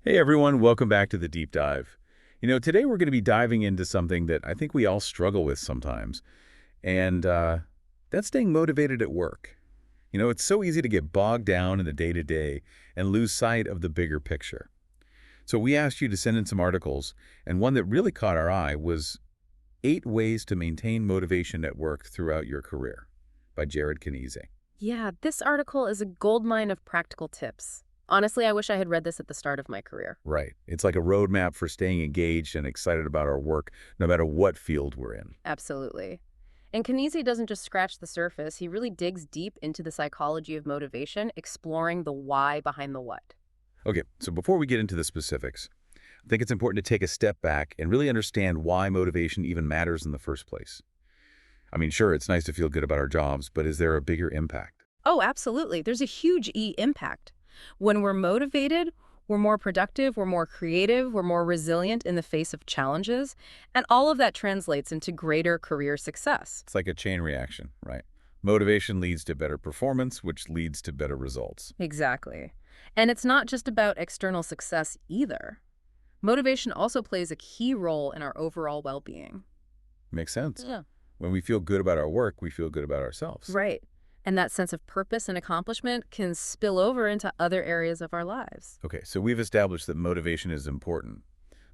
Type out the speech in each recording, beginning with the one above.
Hey everyone, welcome back to the deep dive. Today we're going to be diving into something that I think we all struggle with sometimes, and that's staying motivated at work. It's so easy to get bogged down in the day-to-day and lose sight of the bigger picture. So we asked you to send in some articles, and one that really caught our eye was 8 Ways to Maintain Motivation at Work Throughout Your Career by Jarrod Kanizay. Yeah, this article is a goldmine of practical tips. Honestly, I wish I had read this at the start of my career. Right. It's like a roadmap for staying engaged and excited about our work, no matter what field we're in. Absolutely. And Kanizay doesn't just scratch the surface, he really digs deep into the psychology of motivation, exploring the why behind the what. Okay, so before we get into the specifics, I think it's important to take a step back and really understand why motivation even matters in the first place. I mean, sure, it's nice to feel good about our jobs, but is there a bigger impact? Oh, absolutely. There's a huge impact. When we're motivated, we're more productive, we're more creative, we're more resilient in the face of challenges, and all of that translates into greater career success. It's like a chain reaction, right? Motivation leads to better performance, which leads to better results. Exactly. And it's not just about external success either. Motivation also plays a key role in our overall well-being. Makes sense. Yeah. When we feel good about our work, we feel good about ourselves. Right. And that sense of purpose and accomplishment can spill over into other areas of our lives. Okay, so we've established that motivation is important.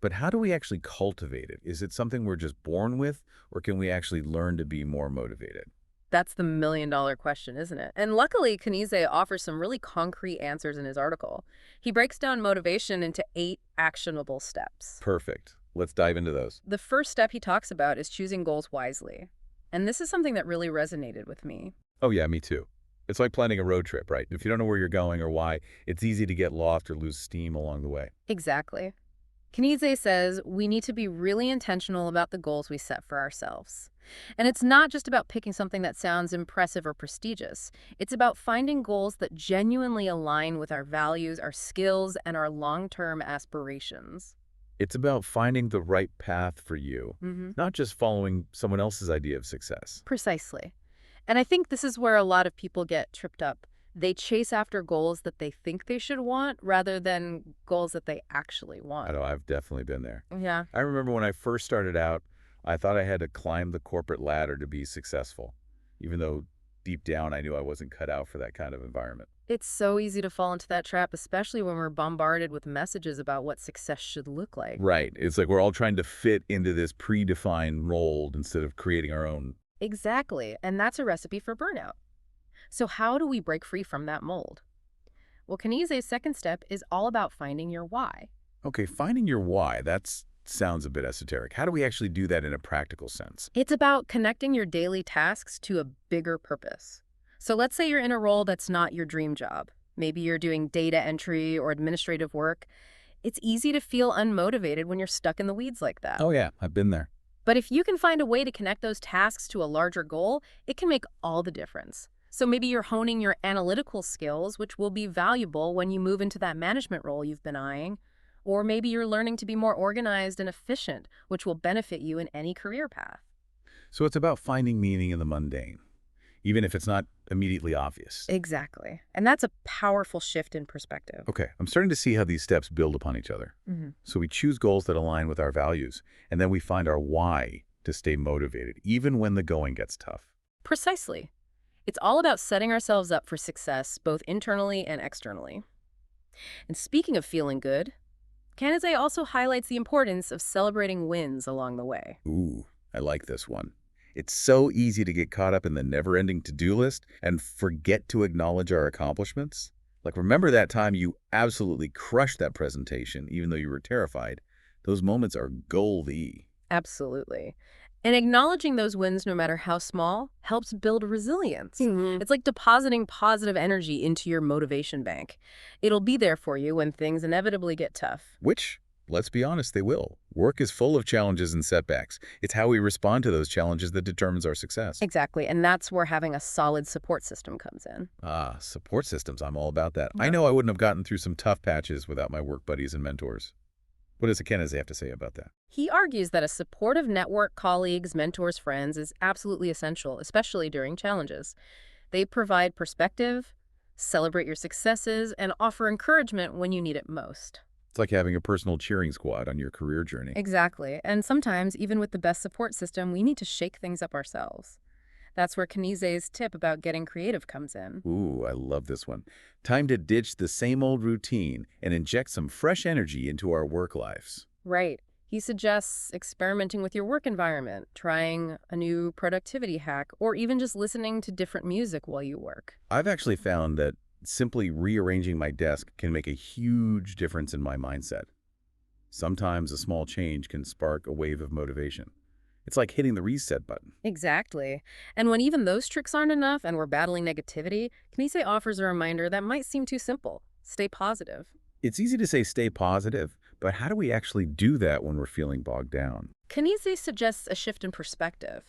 But how do we actually cultivate it? Is it something we're just born with, or can we actually learn to be more motivated? That's the million-dollar question, isn't it? And luckily, Kanizay offers some really concrete answers in his article. He breaks down motivation into 8 actionable steps. Perfect. Let's dive into those. The first step he talks about is choosing goals wisely. And this is something that really resonated with me. Oh yeah, me too. It's like planning a road trip, right? If you don't know where you're going or why, it's easy to get lost or lose steam along the way. Exactly. Kanizay says we need to be really intentional about the goals we set for ourselves. And it's not just about picking something that sounds impressive or prestigious. It's about finding goals that genuinely align with our values, our skills, and our long-term aspirations. It's about finding the right path for you, not just following someone else's idea of success. Precisely. And I think this is where a lot of people get tripped up. They chase after goals that they think they should want rather than goals that they actually I want. know I've definitely been there. Yeah. I remember when I first started out, I thought I had to climb the corporate ladder to be successful, even though deep down I knew I wasn't cut out for that kind of environment. It's so easy to fall into that trap, especially when we're bombarded with messages about what success should look like. Right. It's like we're all trying to fit into this predefined mold instead of creating our own. Exactly. And that's a recipe for burnout. So how do we break free from that mold? Well, Kanizay's second step is all about finding your why. Okay, finding your why, that sounds a bit esoteric. How do we actually do that in a practical sense? It's about connecting your daily tasks to a bigger purpose. So let's say you're in a role that's not your dream job. Maybe you're doing data entry or administrative work. It's easy to feel unmotivated when you're stuck in the weeds like that. Oh yeah, I've been there. But if you can find a way to connect those tasks to a larger goal, it can make all the difference. So maybe you're honing your analytical skills, which will be valuable when you move into that management role you've been eyeing. Or maybe you're learning to be more organized and efficient, which will benefit you in any career path. So it's about finding meaning in the mundane, even if it's not immediately obvious. Exactly. And that's a powerful shift in perspective. Okay, I'm starting to see how these steps build upon each other. So we choose goals that align with our values, and then we find our why to stay motivated, even when the going gets tough. Precisely. It's all about setting ourselves up for success, both internally and externally. And speaking of feeling good, Kanizay also highlights the importance of celebrating wins along the way. Ooh, I like this one. It's so easy to get caught up in the never-ending to-do list and forget to acknowledge our accomplishments. Like, remember that time you absolutely crushed that presentation, even though you were terrified? Those moments are goldy. Absolutely. And acknowledging those wins, no matter how small, helps build resilience. It's like depositing positive energy into your motivation bank. It'll be there for you when things inevitably get tough. Which, let's be honest, they will. Work is full of challenges and setbacks. It's how we respond to those challenges that determines our success. Exactly. And that's where having a solid support system comes in. Ah, support systems. I'm all about that. I Yeah. know I wouldn't have gotten through some tough patches without my work buddies and mentors. What does Kanizay have to say about that? He argues that a supportive network, colleagues, mentors, friends is absolutely essential, especially during challenges. They provide perspective, celebrate your successes, and offer encouragement when you need it most. It's like having a personal cheering squad on your career journey. Exactly. And sometimes, even with the best support system, we need to shake things up ourselves. That's where Kanizay's tip about getting creative comes in. Ooh, I love this one. Time to ditch the same old routine and inject some fresh energy into our work lives. Right. He suggests experimenting with your work environment, trying a new productivity hack, or even just listening to different music while you work. I've actually found that simply rearranging my desk can make a huge difference in my mindset. Sometimes a small change can spark a wave of motivation. It's like hitting the reset button. Exactly. And when even those tricks aren't enough and we're battling negativity, Kanizay offers a reminder that might seem too simple. Stay positive. It's easy to say stay positive, but how do we actually do that when we're feeling bogged down? Kanizay suggests a shift in perspective.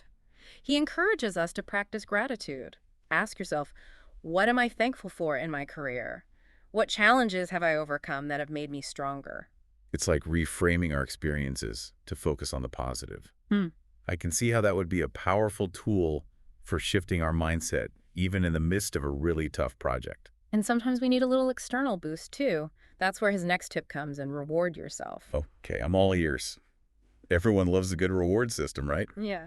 He encourages us to practice gratitude. Ask yourself, what am I thankful for in my career? What challenges have I overcome that have made me stronger? It's like reframing our experiences to focus on the positive. Hmm. I can see how that would be a powerful tool for shifting our mindset, even in the midst of a really tough project. And sometimes we need a little external boost too. That's where his next tip comes in: reward yourself. Okay, I'm all ears. Everyone loves a good reward system, right? Yeah.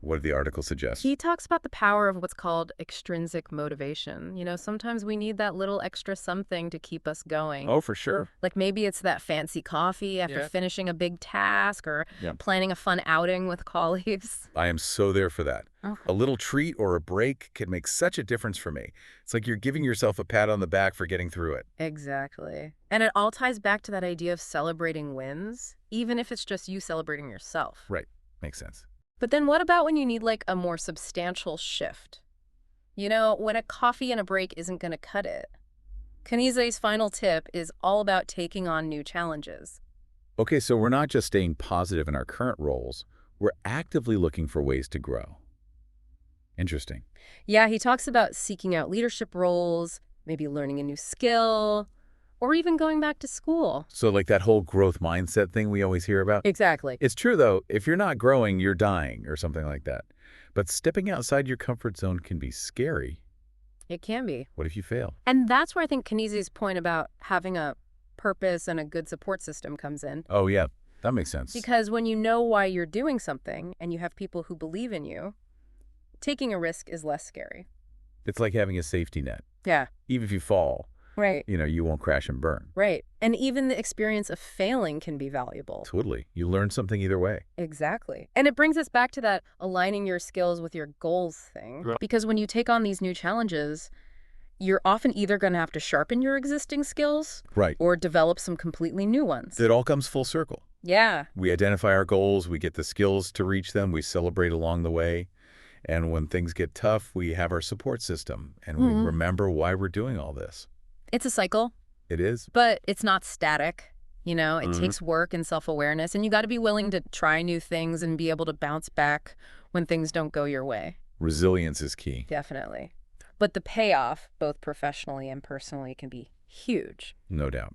What did the article suggest? He talks about the power of what's called extrinsic motivation. Sometimes we need that little extra something to keep us going. Oh, for sure. Like maybe it's that fancy coffee after Yeah. finishing a big task or Yeah. planning a fun outing with colleagues. I am so there for that. Oh. A little treat or a break can make such a difference for me. It's like you're giving yourself a pat on the back for getting through it. Exactly. And it all ties back to that idea of celebrating wins, even if it's just you celebrating yourself. Right. Makes sense. But then what about when you need like a more substantial shift? When a coffee and a break isn't going to cut it. Kanizay's final tip is all about taking on new challenges. Okay, so we're not just staying positive in our current roles, we're actively looking for ways to grow. Interesting. Yeah, he talks about seeking out leadership roles, maybe learning a new skill, or even going back to school. So like that whole growth mindset thing we always hear about? Exactly. It's true, though. If you're not growing, you're dying or something like that. But stepping outside your comfort zone can be scary. It can be. What if you fail? And that's where I think Kanizay's point about having a purpose and a good support system comes in. Oh, yeah, that makes sense. Because when you know why you're doing something and you have people who believe in you, taking a risk is less scary. It's like having a safety net. Yeah. Even if you fall, Right. you won't crash and burn. Right. And even the experience of failing can be valuable. Totally. You learn something either way. Exactly. And it brings us back to that aligning your skills with your goals thing. Right. Because when you take on these new challenges, you're often either going to have to sharpen your existing skills Right. or develop some completely new ones. It all comes full circle. Yeah. We identify our goals, we get the skills to reach them, we celebrate along the way. And when things get tough, we have our support system and we remember why we're doing all this. It's a cycle, It is. but it's not static. It takes work and self-awareness, and you got to be willing to try new things and be able to bounce back when things don't go your way. Resilience is key. Definitely. But the payoff, both professionally and personally, can be huge. No doubt.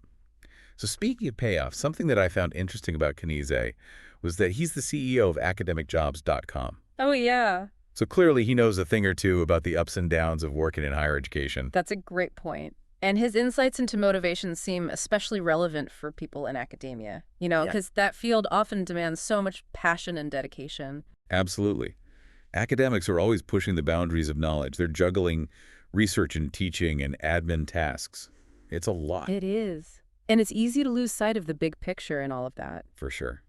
So speaking of payoff, something that I found interesting about Kanizay was that he's the CEO of academicjobs.com. Oh, yeah. So clearly he knows a thing or two about the ups and downs of working in higher education. That's a great point. And his insights into motivation seem especially relevant for people in academia, because that field often demands so much passion and dedication. Absolutely. Academics are always pushing the boundaries of knowledge. They're juggling research and teaching and admin tasks. It's a lot. It is. And it's easy to lose sight of the big picture and all of that. For sure.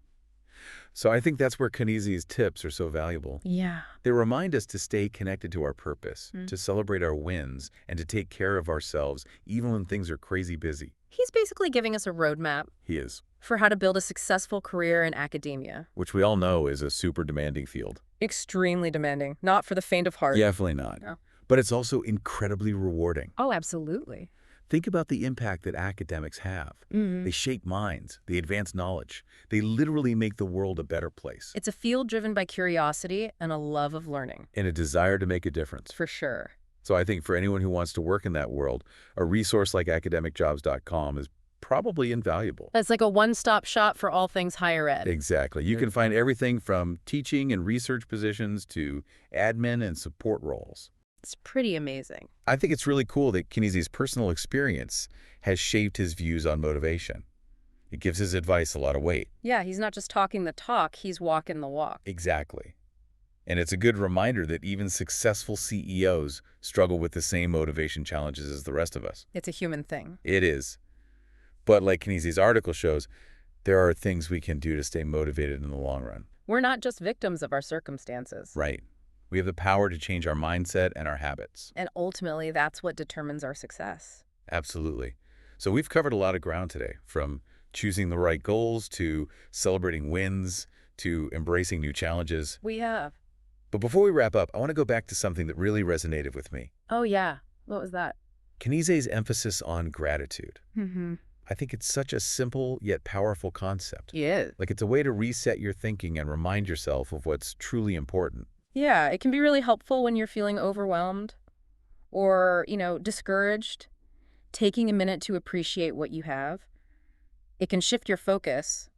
So I think that's where Kanizay's tips are so valuable. Yeah. They remind us to stay connected to our purpose, to celebrate our wins, and to take care of ourselves even when things are crazy busy. He's basically giving us a roadmap He is. for how to build a successful career in academia. Which we all know is a super demanding field. Extremely demanding, not for the faint of heart. Definitely not. No. But it's also incredibly rewarding. Oh, absolutely. Think about the impact that academics have. They shape minds. They advance knowledge. They literally make the world a better place. It's a field driven by curiosity and a love of learning. And a desire to make a difference. For sure. So I think for anyone who wants to work in that world, a resource like academicjobs.com is probably invaluable. It's like a one-stop shop for all things higher ed. Exactly. You can find everything from teaching and research positions to admin and support roles. It's pretty amazing. I think it's really cool that Kanizay's personal experience has shaped his views on motivation. It gives his advice a lot of weight. Yeah, he's not just talking the talk, he's walking the walk. Exactly. And it's a good reminder that even successful CEOs struggle with the same motivation challenges as the rest of us. It's a human thing. It is. But like Kanizay's article shows, there are things we can do to stay motivated in the long run. We're not just victims of our circumstances. Right. We have the power to change our mindset and our habits. And ultimately, that's what determines our success. Absolutely. So we've covered a lot of ground today, from choosing the right goals to celebrating wins to embracing new challenges. We have. But before we wrap up, I want to go back to something that really resonated with me. Oh, yeah. What was that? Kanizay's emphasis on gratitude. Mm-hmm. I think it's such a simple yet powerful concept. Yeah. Like it's a way to reset your thinking and remind yourself of what's truly important. Yeah, it can be really helpful when you're feeling overwhelmed or, discouraged. Taking a minute to appreciate what you have, it can shift your focus,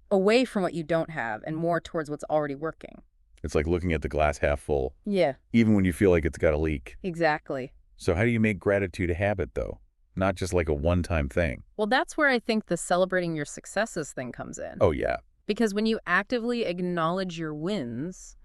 away from what you don't have and more towards what's already working. It's like looking at the glass half full, Yeah, even when you feel like it's got a leak. exactly. So how do you make gratitude a habit, though? Not just like a one-time thing. Well, that's where I think the celebrating your successes thing comes in. Oh, yeah. Because when you actively acknowledge your wins,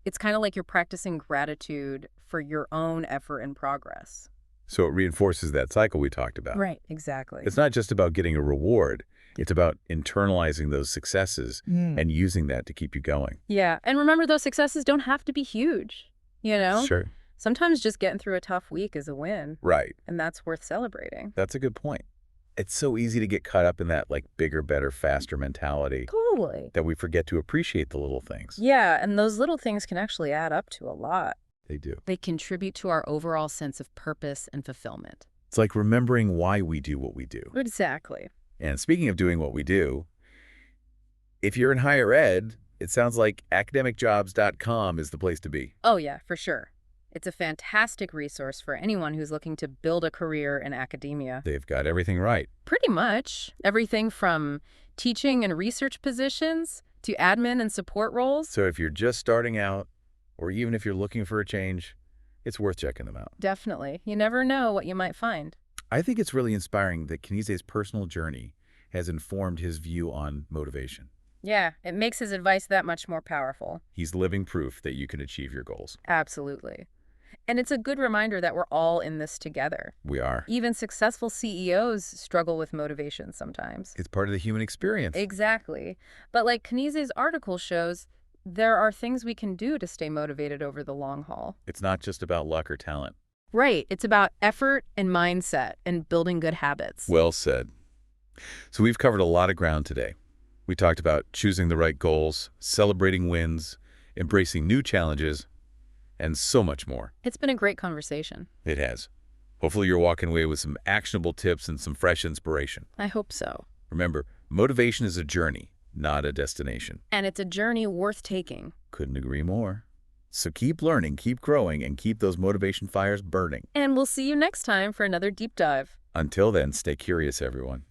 it's kind of like you're practicing gratitude for your own effort and progress. So it reinforces that cycle we talked about. Right, exactly. It's not just about getting a reward. It's about internalizing those successes and using that to keep you going. Yeah, and remember, those successes don't have to be huge, Sure. Sometimes just getting through a tough week is a win, Right. and that's worth celebrating. That's a good point. It's so easy to get caught up in that like bigger, better, faster mentality Totally. that we forget to appreciate the little things. Yeah, and those little things can actually add up to a lot. They do. They contribute to our overall sense of purpose and fulfillment. It's like remembering why we do what we do. Exactly. And speaking of doing what we do, if you're in higher ed, it sounds like academicjobs.com is the place to be. Oh, yeah, for sure. It's a fantastic resource for anyone who's looking to build a career in academia. They've got everything right. Pretty much. Everything from teaching and research positions to admin and support roles. So if you're just starting out, or even if you're looking for a change, it's worth checking them out. Definitely. You never know what you might find. I think it's really inspiring that Kanizay's personal journey has informed his view on motivation. Yeah, it makes his advice that much more powerful. He's living proof that you can achieve your goals. Absolutely. And it's a good reminder that we're all in this together. We are. Even successful CEOs struggle with motivation sometimes. It's part of the human experience. Exactly. But like Kanizay's article shows, there are things we can do to stay motivated over the long haul. It's not just about luck or talent. Right. It's about effort and mindset and building good habits. Well said. So we've covered a lot of ground today. We talked about choosing the right goals, celebrating wins, embracing new challenges, and so much more. It's been a great conversation. It has. Hopefully you're walking away with some actionable tips and some fresh inspiration. I hope so. Remember, motivation is a journey, not a destination. And it's a journey worth taking. Couldn't agree more. So keep learning, keep growing, and keep those motivation fires burning. And we'll see you next time for another deep dive. Until then, stay curious, everyone.